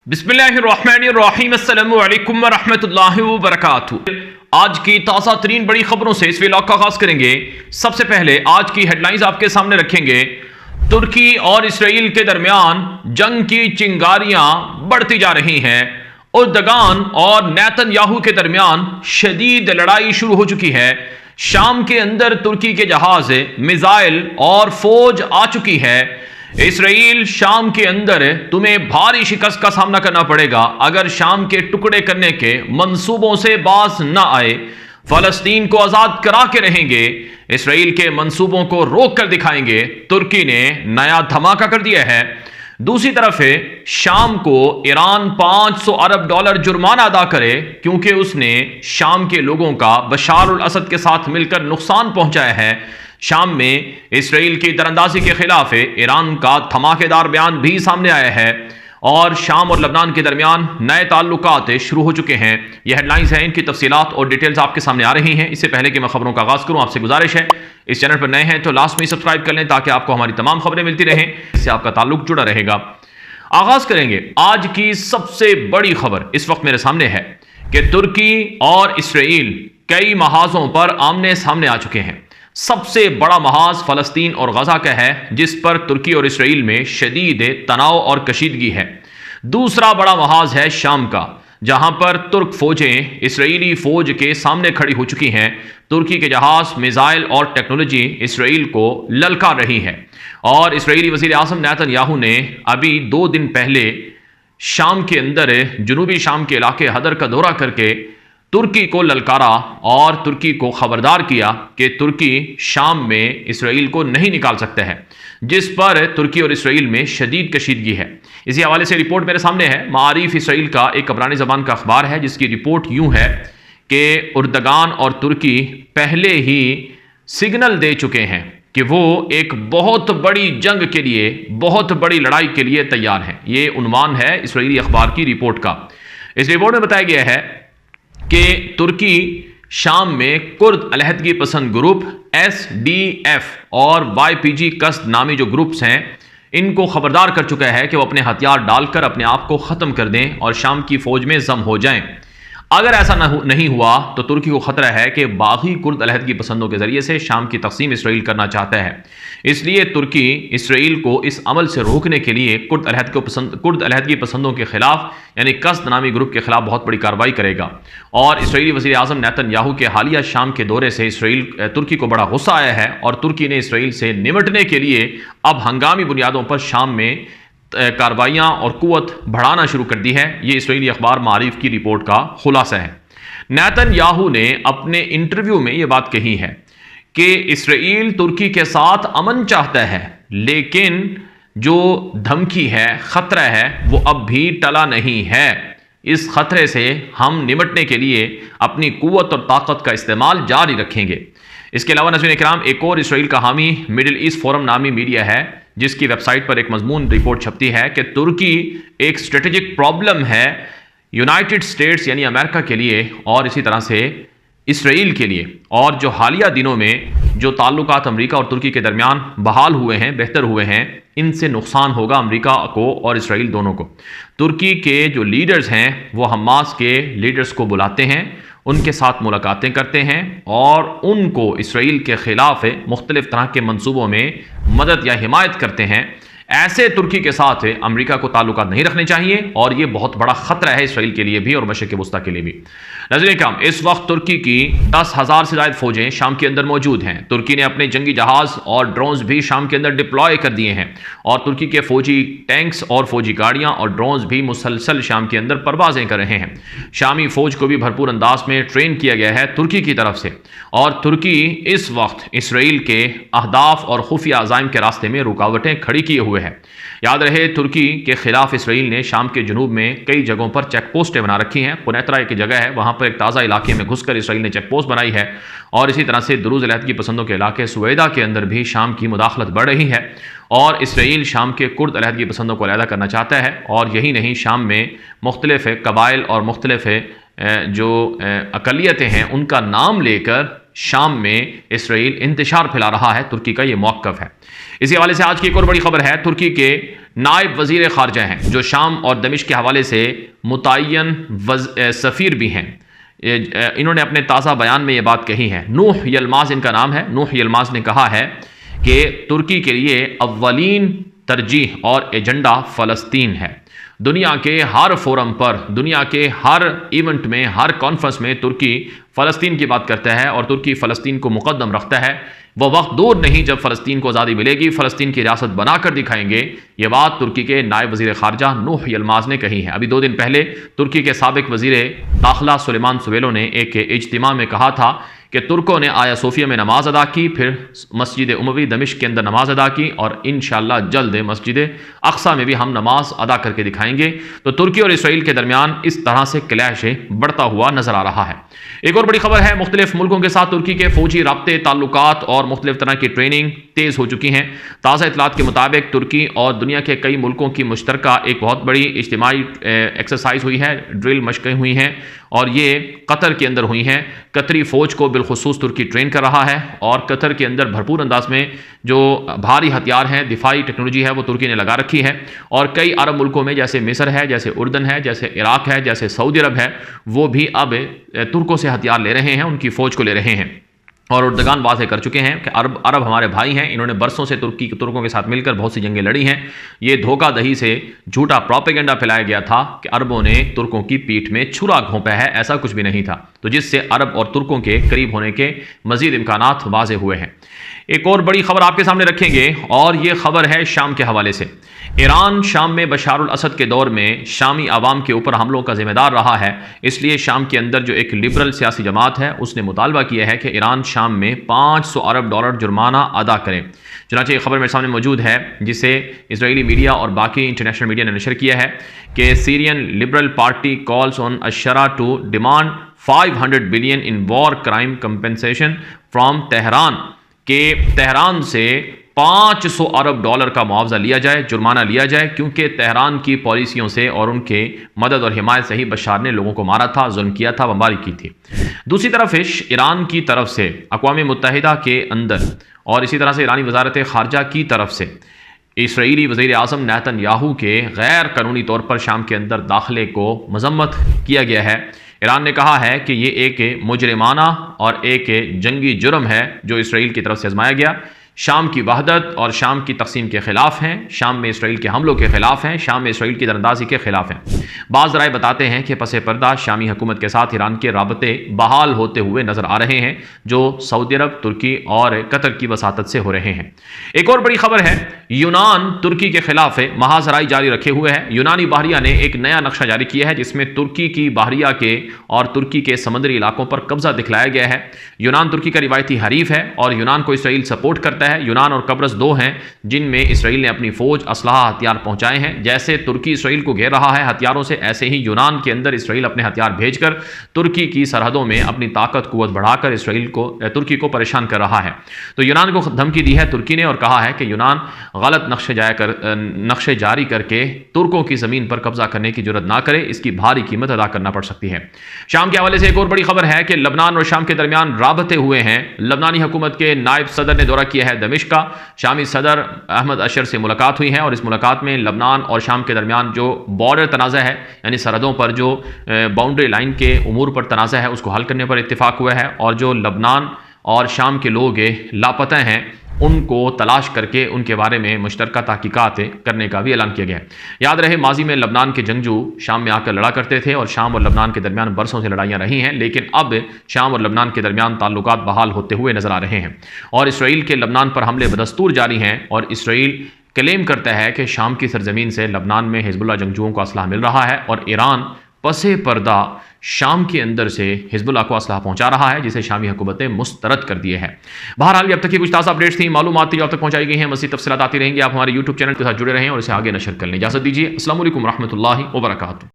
बिस्मिल्लाहिर्रहमानिर्रहीम अस्सलामु अलैकुम वरहमतुल्लाहि वबरकातुहू। आज की ताज़ा तरीन बड़ी खबरों से इस व्लॉग का आगाज करेंगे। सबसे पहले आज की हेडलाइंस आपके सामने रखेंगे। तुर्की और इसराइल के दरमियान जंग की चिंगारियां बढ़ती जा रही हैं। उर्दगान और नेतन्याहू के दरमियान शदीद लड़ाई शुरू हो चुकी है। शाम के अंदर तुर्की के जहाज, मिसाइल और फौज आ चुकी है। इसराइल शाम के अंदर तुम्हें भारी शिकस्त का सामना करना पड़ेगा अगर शाम के टुकड़े करने के मंसूबों से बाज न आए। फलस्तीन को आजाद करा के रहेंगे, इसराइल के मंसूबों को रोक कर दिखाएंगे। तुर्की ने नया धमाका कर दिया है। दूसरी तरफ है, शाम को ईरान $500 अरब जुर्माना अदा करे क्योंकि उसने शाम के लोगों का बशार अल असद के साथ मिलकर नुकसान पहुंचाया है। शाम में इसराइल की दरअंदाजी के खिलाफ ईरान का धमाकेदार बयान भी सामने आया है और शाम और लबनान के दरमियान नए ताल्लुकात शुरू हो चुके हैं। यह हेडलाइंस हैं, इनकी तफसीलात और डिटेल्स आपके सामने आ रही हैं। इससे पहले कि मैं खबरों का आगाज करूं, आपसे गुजारिश है इस चैनल पर नए हैं तो लास्ट में सब्सक्राइब कर लें ताकि आपको हमारी तमाम खबरें मिलती रहें, इससे आपका ताल्लुक जुड़ा रहेगा। आगाज करेंगे आज की सबसे बड़ी खबर इस वक्त मेरे सामने है कि तुर्की और इसराइल कई महाजों पर आमने सामने आ चुके हैं। सबसे बड़ा महाज फलस्तीन और गजा का है जिस पर तुर्की और इसराइल में शदीद तनाव और कशीदगी है। दूसरा बड़ा महाज है शाम का, जहां पर तुर्क फौजें इसराइली फौज के सामने खड़ी हो चुकी हैं। तुर्की के जहाज, मिसाइल और टेक्नोलॉजी इसराइल को ललकार रही है और इसराइली वजीर आज़म नेतन्याहू ने अभी 2 दिन पहले शाम के अंदर जनूबी शाम के इलाके हदर का दौरा करके तुर्की को ललकारा और तुर्की को खबरदार किया कि तुर्की शाम में इसराइल को नहीं निकाल सकते हैं, जिस पर तुर्की और इसराइल में शदीद कशीदगी है। इसी हवाले से रिपोर्ट मेरे सामने है। मारिफ इसराइल का एक अबरानी ज़बान का अखबार है जिसकी रिपोर्ट यूं है कि उर्दगान और तुर्की पहले ही सिग्नल दे चुके हैं कि वो एक बहुत बड़ी जंग के लिए, बहुत बड़ी लड़ाई के लिए तैयार हैं। ये उन्वान है इसराइली अखबार की रिपोर्ट का। इस रिपोर्ट में बताया गया है कि तुर्की शाम में कुर्द अलहदगी पसंद ग्रुप SDF और YPG कस्द नामी जो ग्रुप्स हैं, इनको खबरदार कर चुका है कि वो अपने हथियार डालकर अपने आप को ख़त्म कर दें और शाम की फ़ौज में जम हो जाएं। अगर ऐसा नहीं हुआ तो तुर्की को खतरा है कि बागी कुर्द अलहदगी पसंदों के जरिए से शाम की तकसीम इसराइल करना चाहता है। इसलिए तुर्की इसराइल को इस अमल से रोकने के लिए कुर्द अलहदगी पसंदों के खिलाफ यानी कस्द नामी ग्रुप के खिलाफ बहुत बड़ी कार्रवाई करेगा। और इसराइली वज़ीर आज़म नेतन्याहू के हालिया शाम के दौरे से तुर्की को बड़ा गुस्सा आया है और तुर्की ने इसराइल से निमटने के लिए अब हंगामी बुनियादों पर शाम में कार्रवाइयाँ और कुव्वत बढ़ाना शुरू कर दी है। ये इसराइली अखबार मारिफ की रिपोर्ट का खुलासा है। नेतन्याहू ने अपने इंटरव्यू में ये बात कही है कि इसराइल तुर्की के साथ अमन चाहता है, लेकिन जो धमकी है, खतरा है, वो अब भी टला नहीं है। इस खतरे से हम निमटने के लिए अपनी कुव्वत और ताकत का इस्तेमाल जारी रखेंगे। इसके अलावा नाज़रीन इकराम, एक और इसराइल का हामी मिडिल ईस्ट फोरम नामी मीडिया है जिसकी वेबसाइट पर एक मजमून रिपोर्ट छपती है कि तुर्की एक स्ट्रेटेजिक प्रॉब्लम है यूनाइटेड स्टेट्स यानी अमेरिका के लिए और इसी तरह से इसराइल के लिए। और जो हालिया दिनों में जो ताल्लुकात अमेरिका और तुर्की के दरमियान बहाल हुए हैं, बेहतर हुए हैं, इनसे नुकसान होगा अमेरिका को और इसराइल दोनों को। तुर्की के जो लीडर्स हैं वो हमास के लीडर्स को बुलाते हैं, उनके साथ मुलाकातें करते हैं और उनको इसराइल के खिलाफ मुख्तलिफ तरह के मंसूबों में मदद या हिमायत करते हैं। ऐसे तुर्की के साथ अमेरिका को ताल्लुकात नहीं रखने चाहिए और ये बहुत बड़ा खतरा है इसराइल के लिए भी और मशरिक़ वस्ता के लिए भी। नाज़रीन इकराम, इस वक्त तुर्की की 10,000 से ज़ायद फौजें शाम के अंदर मौजूद हैं। तुर्की ने अपने जंगी जहाज़ और ड्रोन्स भी शाम के अंदर डिप्लॉय कर दिए हैं और तुर्की के फौजी टैंक्स और फौजी गाड़ियाँ और ड्रोन्स भी मुसलसल शाम के अंदर परवाजें कर रहे हैं। शामी फ़ौज को भी भरपूर अंदाज में ट्रेन किया गया है तुर्की की तरफ से और तुर्की इस वक्त इसराइल के अहदाफ और खुफिया अज़ाइम के रास्ते में रुकावटें खड़ी किए हुए है। याद रहे, तुर्की के खिलाफ इसराइल ने शाम के जनूब में कई जगहों पर चेक पोस्टें बना रखी हैं। कुनैतरा एक जगह है, वहां पर एक ताज़ा इलाके में घुसकर इसराइल ने चेक पोस्ट बनाई है और इसी तरह से दुरूज अलहदगी पसंदों के इलाके सुवेदा के अंदर भी शाम की मुदाखलत बढ़ रही है और इसराइल शाम के कुर्द अलहदगी पसंदों को अलहदा करना चाहता है। और यही नहीं, शाम में मुख्तलिफ कबाइल और मुख्तलिफ जो अकलियतें हैं उनका नाम लेकर शाम में इसराइल इंतशार फैला रहा है, तुर्की का ये मौक़िफ़ है। इसी हवाले से आज की एक और बड़ी खबर है, तुर्की के नायब वज़ीर ख़ारजा हैं जो शाम और दमिश्क के हवाले से मुतय्यन सफ़ीर भी हैं। इन्होंने अपने ताज़ा बयान में ये बात कही है। नूह यलमाज़ इनका नाम है। नूह यलमाज़ ने कहा है कि तुर्की के लिए अव्वलीन तरजीह और एजेंडा फ़लस्तीन है। दुनिया के हर फोरम पर, दुनिया के हर इवेंट में, हर कॉन्फ्रेंस में तुर्की फ़लस्तीन की बात करता है और तुर्की फ़लस्तीन को मुक़द्दम रखता है। वह वक्त दूर नहीं जब फ़लस्तीन को आज़ादी मिलेगी, फ़लस्तीन की रियासत बनाकर दिखाएंगे। ये बात तुर्की के नायब वज़ीर ख़ारजा नूह यलमाज़ ने कही है। अभी 2 दिन पहले तुर्की के साबिक़ वज़ीर दाखिला सुलेमान सुवेलो ने एक इज्तिमा में कहा था कि तुर्कों ने आया सोफिया में नमाज अदा की, फिर मस्जिद उमवी दमिश्क के अंदर नमाज अदा की और इंशाअल्लाह जल्द मस्जिद अक्सा में भी हम नमाज अदा करके दिखाएंगे। तो तुर्की और इसराइल के दरमियान इस तरह से क्लैश बढ़ता हुआ नजर आ रहा है। एक और बड़ी खबर है, मुख्तलिफ मुल्कों के साथ तुर्की के फौजी राब्ते, ताल्लुकात और मुख्तलिफ तरह की ट्रेनिंग तेज़ हो चुकी हैं। ताज़ा इतलात के मुताबिक तुर्की और दुनिया के कई मुल्कों की मुश्तरका एक बहुत बड़ी इज्तिमाई एक्सरसाइज हुई है, ड्रिल मशक़ें हुई हैं और ये कतर के अंदर हुई हैं। कतरी फ़ौज को बिलखुसूस तुर्की ट्रेन कर रहा है और कतर के अंदर भरपूर अंदाज में जो भारी हथियार हैं, दिफाई टेक्नोलॉजी है, वो तुर्की ने लगा रखी है। और कई अरब मुल्कों में जैसे मिस्र है, जैसे उर्दन है, जैसे इराक है, जैसे सऊदी अरब है, वो भी अब तुर्कों से हथियार ले रहे हैं, उनकी फ़ौज को ले रहे हैं। और उर्दगान वाज़े कर चुके हैं कि अरब हमारे भाई हैं, इन्होंने बरसों से तुर्कों के साथ मिलकर बहुत सी जंगें लड़ी हैं। ये धोखा दही से झूठा प्रोपेगेंडा फैलाया गया था कि अरबों ने तुर्कों की पीठ में छुरा घोंपा है, ऐसा कुछ भी नहीं था। तो जिससे अरब और तुर्कों के करीब होने के मज़ीद इम्कानात वाज़े हुए हैं। एक और बड़ी खबर आपके सामने रखेंगे और ये खबर है शाम के हवाले से। ईरान शाम में बशारुल असद के दौर में शामी आवाम के ऊपर हमलों का जिम्मेदार रहा है, इसलिए शाम के अंदर जो एक लिबरल सियासी जमात है उसने मुतालबा किया है कि ईरान शाम में $500 अरब जुर्माना अदा करें। चुनांचे ये खबर मेरे सामने मौजूद है जिसे इजरायली मीडिया और बाकी इंटरनेशनल मीडिया ने नशर किया है कि Syrian liberal party calls on अशरा to demand 500 billion in war crime compensation from Tehran, के तेहरान से $500 अरब का मुआवजा लिया जाए, जुर्माना लिया जाए, क्योंकि तेहरान की पॉलिसियों से और उनके मदद और हिमायत से ही बशार ने लोगों को मारा था, जुल्म किया था, बमबारी की थी। दूसरी तरफ ईरान की तरफ से अक़वाम मुत्तहिदा के अंदर और इसी तरह से ईरानी वज़ारत ख़ारजा की तरफ से इसराइली वज़ीर आज़म नेतन्याहू के गैर कानूनी तौर पर शाम के अंदर दाखिले को मजम्मत किया गया है। ईरान ने कहा है कि ये एक मुजरिमाना और एक जंगी जुर्म है जो इसराइल की तरफ से आजमाया गया। शाम की वहदत और शाम की तकसीम के ख़िलाफ़ हैं, शाम में इसराइल के हमलों के ख़िलाफ़ हैं, शाम में इसराइल की दरअंदाज़ी के ख़िलाफ़ हैं। बाज़ राय बताते हैं कि पसे पर्दा शामी हुकूमत के साथ ईरान के राबते बहाल होते हुए नज़र आ रहे हैं जो सऊदी अरब, तुर्की और कतर की वसातत से हो रहे हैं। एक और बड़ी खबर है, यूनान तुर्की के ख़िलाफ़ महाजराई जारी रखे हुए है। यूनानी बहरिया ने एक नया नक्शा जारी किया है जिसमें तुर्की की बहरिया के और तुर्की के समुद्री इलाकों पर कब्जा दिखलाया गया है। यूनान तुर्की का रिवायती हरीफ है और यूनान को इसराइल सपोर्ट करता है। यूनान और कब्रस 2 हैं जिनमें इसराइल ने अपनी फौज, असलहा, हथियार पहुंचाए हैं। जैसे तुर्की इसराइल को घेर रहा है हथियारों से, ऐसे ही यूनान के अंदर इसराइल अपने हथियार भेजकर तुर्की की सरहदों में अपनी ताकत कुव्वत बढ़ाकर तुर्की को परेशान कर रहा है। तो यूनान को धमकी दी है तुर्की ने और कहा है कि यूनान गलत नक्शे जारी करके तुर्कों की जमीन पर कब्जा करने की जरूरत ना करे, इसकी भारी कीमत अदा करना पड़ सकती है। शाम के हवाले से एक और बड़ी खबर है कि लबनान और शाम के दरमियान राबते हुए हैं। लबनानी हुकूमत के नायब सदर ने दौरा किया है दमिश्क का। शामी सदर अहमद अशर से मुलाकात हुई है और इस मुलाकात में लबनान और शाम के दरमियान जो बॉर्डर तनाज़ा है, यानी सरहदों पर जो बाउंड्री लाइन के उमूर पर तनाज़ा है, उसको हल करने पर इत्तेफाक हुआ है और जो लबनान और शाम के लोग लापता हैं उनको तलाश करके उनके बारे में मुश्तरका तहकीकात करने का भी ऐलान किया गया है। याद रहे माजी में लबनान के जंगजू शाम में आकर लड़ा करते थे और शाम और लबनान के दरमियान बरसों से लड़ाइयाँ रही हैं, लेकिन अब शाम और लबनान के दरमियान ताल्लुकात बहाल होते हुए नजर आ रहे हैं और इसराइल के लबनान पर हमले बदस्तूर जारी हैं और इसराइल क्लेम करता है कि शाम की सरजमीन से लबनान में हिजबुल्लाह जंगजुओं को असलहा मिल रहा है और ईरान पसे पर्दा शाम के अंदर से हिजबुल्लाह को असलहा पहुंचा रहा है, जिसे शामी हुकूमतें मुस्तरद कर दिए हैं। बहरहाल अब तक की कुछ ताज़ा अपडेट्स थी, मालूमात थी, अब तक पहुंचाई गई हैं। मज़ीद तफसीलात आती रहेंगी। आप हमारे यूट्यूब चैनल के साथ जुड़े रहें और इसे आगे नशर कर लें। इजाज़त दीजिए। अस्सलाम वालेकुम रहमतुल्लाहि व बरकातुहू।